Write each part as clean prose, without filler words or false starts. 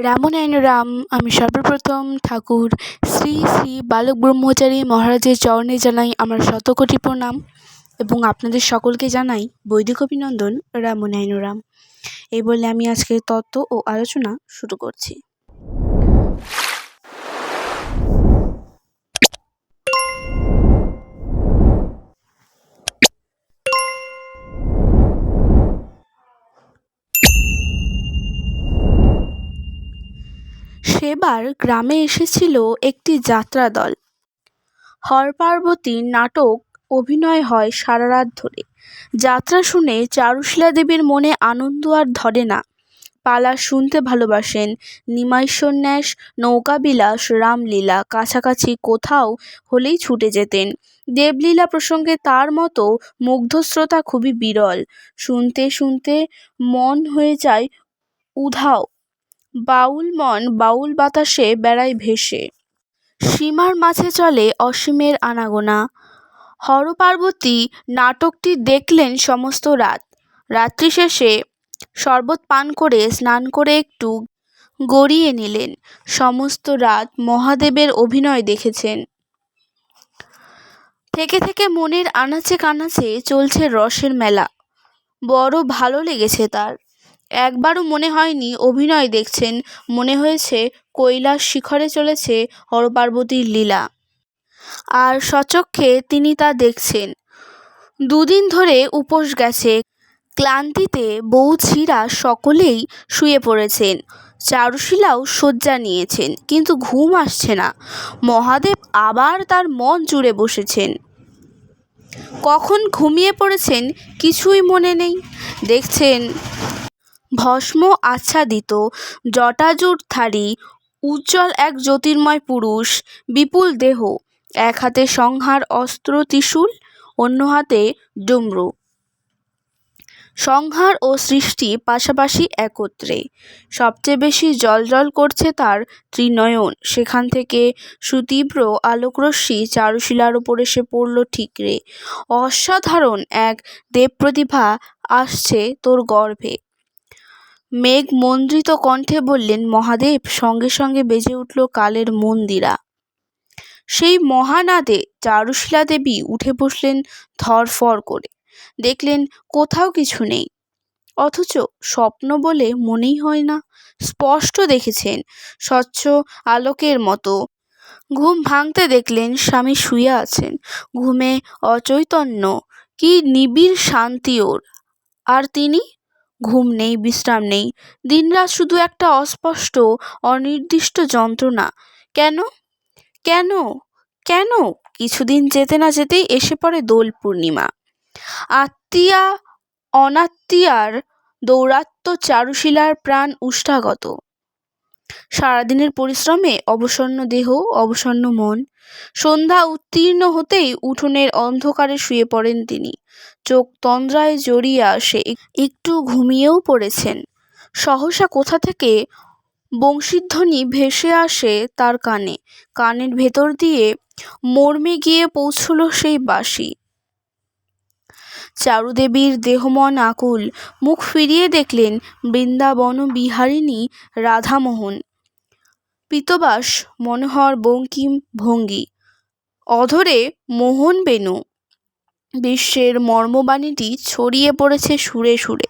রামনারায়ণ রাম। আমি সর্বপ্রথম ঠাকুর শ্রী শ্রী বালক ব্রহ্মচারী মহারাজের চরণে জানাই আমার শতকোটি প্রণাম এবং আপনাদের সকলকে জানাই বৈদিক অভিনন্দন। রামনারায়ণ রাম। এই বলে আমি আজকের তত্ত্ব ও আলোচনা শুরু করছি। সেবার গ্রামে এসেছিল একটি যাত্রা দল। হরপার্বতীর নাটক অভিনয় হয় সারা রাত ধরে। যাত্রা শুনে চারুশীলা দেবীর মনে আনন্দ আর ধরে না। পালা শুনতে ভালোবাসেন। নিমাই সন্ন্যাস, নৌকাবিলাস, রামলীলা কাছাকাছি কোথাও হলেই ছুটে যেতেন। দেবলীলা প্রসঙ্গে তার মতো মুগ্ধ শ্রোতা খুবই বিরল। শুনতে শুনতে মন হয়ে যায় উধাও। বাউল মন বাউল বাতাসে বেড়ায় ভেসে। সীমার মাঝে চলে অসীমের আনাগোনা। হরপার্বতী নাটকটি দেখলেন সমস্ত রাত। রাত্রি শেষে শরবত পান করে স্নান করে একটু গড়িয়ে নিলেন। সমস্ত রাত মহাদেবের অভিনয় দেখেছেন। থেকে থেকে মনের আনাচে কানাচে চলছে রসের মেলা। বড় ভালো লেগেছে তার। একবারও মনে হয়নি অভিনয় দেখছেন, মনে হয়েছে কৈলাস শিখরে চলেছে হরপার্বতীর লীলা। আর সচক্ষে তিনি তা দেখছেন। দুদিন ধরে উপোস গেছে। ক্লান্তিতে বউ ছিঁড়া সকলেই শুয়ে পড়েছেন। চারুশীলাও শয্যা নিয়েছেন, কিন্তু ঘুম আসছে না। মহাদেব আবার তার মন জুড়ে বসেছেন। কখন ঘুমিয়ে পড়েছেন কিছুই মনে নেই। দেখছেন ভস্ম আচ্ছাদিত জটাজূটধারী উজ্জ্বল এক জ্যোতির্ময় পুরুষ, বিপুল দেহ, এক হাতে সংহার অস্ত্র ত্রিশূল, অন্য হাতে ডমরু। সংহার ও সৃষ্টি পাশাপাশি একত্রে। সবচেয়ে বেশি জ্বলজ্বল করছে তার ত্রিনয়ন। সেখান থেকে সুতীব্র আলোকরশ্মি চারুশীলার উপর এসে পড়ল ঠিকরে। অসাধারণ এক দেবপ্রতিভা আসছে তোর গর্ভে। মেঘ মন্দ্রিত কণ্ঠে বললেন মহাদেব। সঙ্গে সঙ্গে বেজে উঠল কালের মন্দিরা। সেই মহানাদে চারুশীলা দেবী উঠে বসলেন ধরফর করে। দেখলেন কোথাও কিছু নেই, অথচ স্বপ্ন বলে মনেই হয় না। স্পষ্ট দেখেছেন, স্বচ্ছ আলোকের মতো। ঘুম ভাঙতে দেখলেন স্বামী শুয়ে আছেন। ঘুমে অচৈতন্য, কি নিবিড় শান্তি ওর। আর তিনি? ঘুম নেই, বিশ্রাম নেই, দিনরাত শুধু একটা অস্পষ্ট অনির্দিষ্ট যন্ত্রণা। কেন কেন কেন? কিছুদিন যেতে না যেতেই এসে পড়ে দোল পূর্ণিমা। আত্মীয়া অনাত্মীয়ার দৌরাত্ম্য চারুশীলার প্রাণ উষ্ঠাগত। সারাদিনের পরিশ্রমে অবসন্ন দেহ, অবসন্ন মন। সন্ধ্যা উত্তীর্ণ হতেই উঠোনের অন্ধকারে শুয়ে পড়েন তিনি। চোখ তন্দ্রায় জড়িয়ে আসে। একটু ঘুমিয়েও পড়েছেন। সহসা কোথা থেকে বংশীধ্বনি ভেসে আসে তার কানে। কানের ভেতর দিয়ে মর্মে গিয়ে পৌঁছল সেই বাঁশি। চারুদেবীর দেহমন আকুল। মুখ ফিরিয়ে দেখলেন বৃন্দাবন বিহারিণী রাধামোহন। পীতবাস মনোহর বঙ্কিম ভঙ্গি, অধরে মোহন বেণু। বিশ্বের মর্মবাণীটি ছড়িয়ে পড়েছে সুরে সুরে।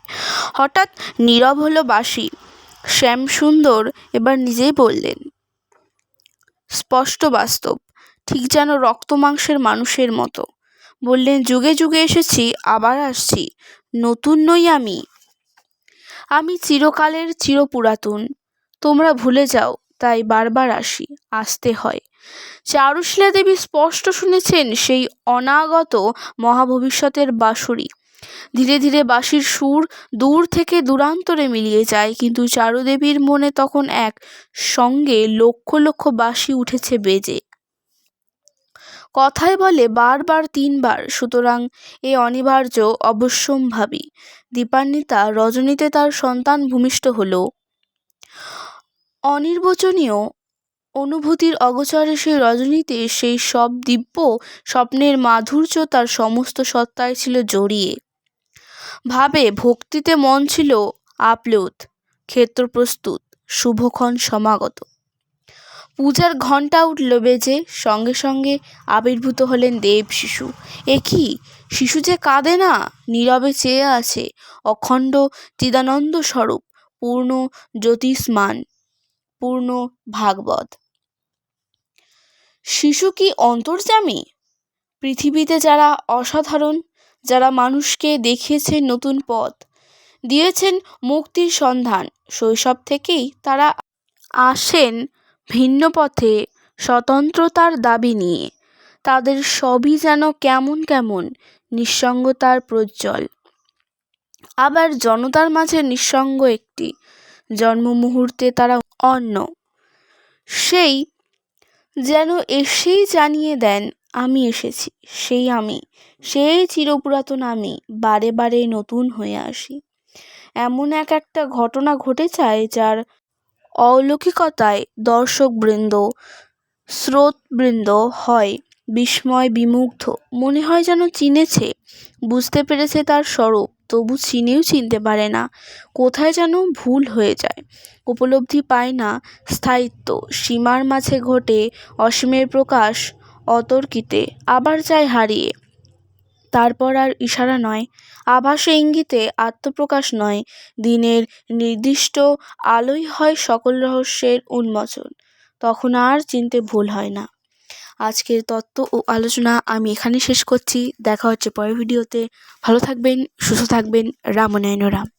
হঠাৎ নীরব হলো বাঁশি। শ্যামসুন্দর এবার নিজেই বললেন, স্পষ্ট বাস্তব, ঠিক যেন রক্ত মাংসের মানুষের মতো। বললেন, যুগে যুগে এসেছি, আবার আসছি। নতুন নই আমি। আমি চিরকালের চিরপুরাতন। তোমরা ভুলে যাও, তাই বারবার আসি, আসতে হয়। চারুশীলা দেবী স্পষ্ট শুনেছেন সেই অনাগত মহাভবিষ্যতের বাঁশুরি। ধীরে ধীরে বাঁশির সুর দূর থেকে দূরান্তরে মিলিয়ে যায়, কিন্তু চারুদেবীর মনে তখন এক সঙ্গে লক্ষ লক্ষ বাঁশি উঠেছে বেজে। কথায় বলে বারবার তিনবার, সুতরাং এ অনিবার্য, অবশ্যম্ভাবী। দীপান্বিতা রজনীতে তার সন্তান ভূমিষ্ঠ হল। অনির্বচনীয় অনুভূতির অগোচরে সেই রজনীতে সেই সব দিব্য স্বপ্নের মাধুর্য তার সমস্ত সত্তায় ছিল জড়িয়ে। ভাবে ভক্তিতে মন ছিল আপ্লুত, ক্ষেত্র প্রস্তুত। শুভক্ষণ সমাগত। পূজার ঘণ্টা উঠল বেজে, সঙ্গে সঙ্গে আবির্ভূত হলেন দেব শিশু। এ কি, শিশু যে কাঁদে না, নীরবে চেয়ে আছে অখণ্ড চিদানন্দ স্বরূপ, পূর্ণ জ্যোতিষ্মান, পূর্ণ ভাগবত। শিশু কি অন্তর্যামী? পৃথিবীতে যারা অসাধারণ, যারা মানুষকে দেখিয়েছেন নতুন পথ, দিয়েছেন মুক্তির সন্ধান, শৈশব থেকেই তারা আসেন ভিন্ন পথে স্বতন্ত্রতার দাবি নিয়ে। তাদের সবই যেন কেমন কেমন নিঃসঙ্গতার প্রজ্জ্বল। আবার জনতার মাঝে নিঃসঙ্গ একটি জন্ম মুহূর্তে তারা অন্য, সেই যেন এসেই জানিয়ে দেন আমি এসেছি, সেই আমি, সেই চিরপুরাতন আমি বারে বারে নতুন হয়ে আসি। এমন একটা ঘটনা ঘটে যায় যার অলৌকিকতায় দর্শকবৃন্দ, শ্রোতবৃন্দ হয় বিস্ময় বিমুগ্ধ। মনে হয় যেন চিনেছে, বুঝতে পেরেছে তার স্বরূপ, তবু চিনেও চিনতে পারে না। কোথায় যেন ভুল হয়ে যায়, উপলব্ধি পায় না স্থায়িত্ব। সীমার মাঝে ঘটে অসীমের প্রকাশ অতর্কিতে, আবার যায় হারিয়ে। তারপর আর ইশারা নয়, আভাসে ইঙ্গিতে আত্মপ্রকাশ নয়, দিনের নির্দিষ্ট আলোই হয় সকল রহস্যের উন্মোচন। তখন আর চিনতে ভুল হয় না। আজকের তত্ত্ব ও আলোচনা আমি এখানে শেষ করছি। দেখা হচ্ছে পরের ভিডিওতে। ভালো থাকবেন, সুস্থ থাকবেন। রাম নারায়ণ রাম।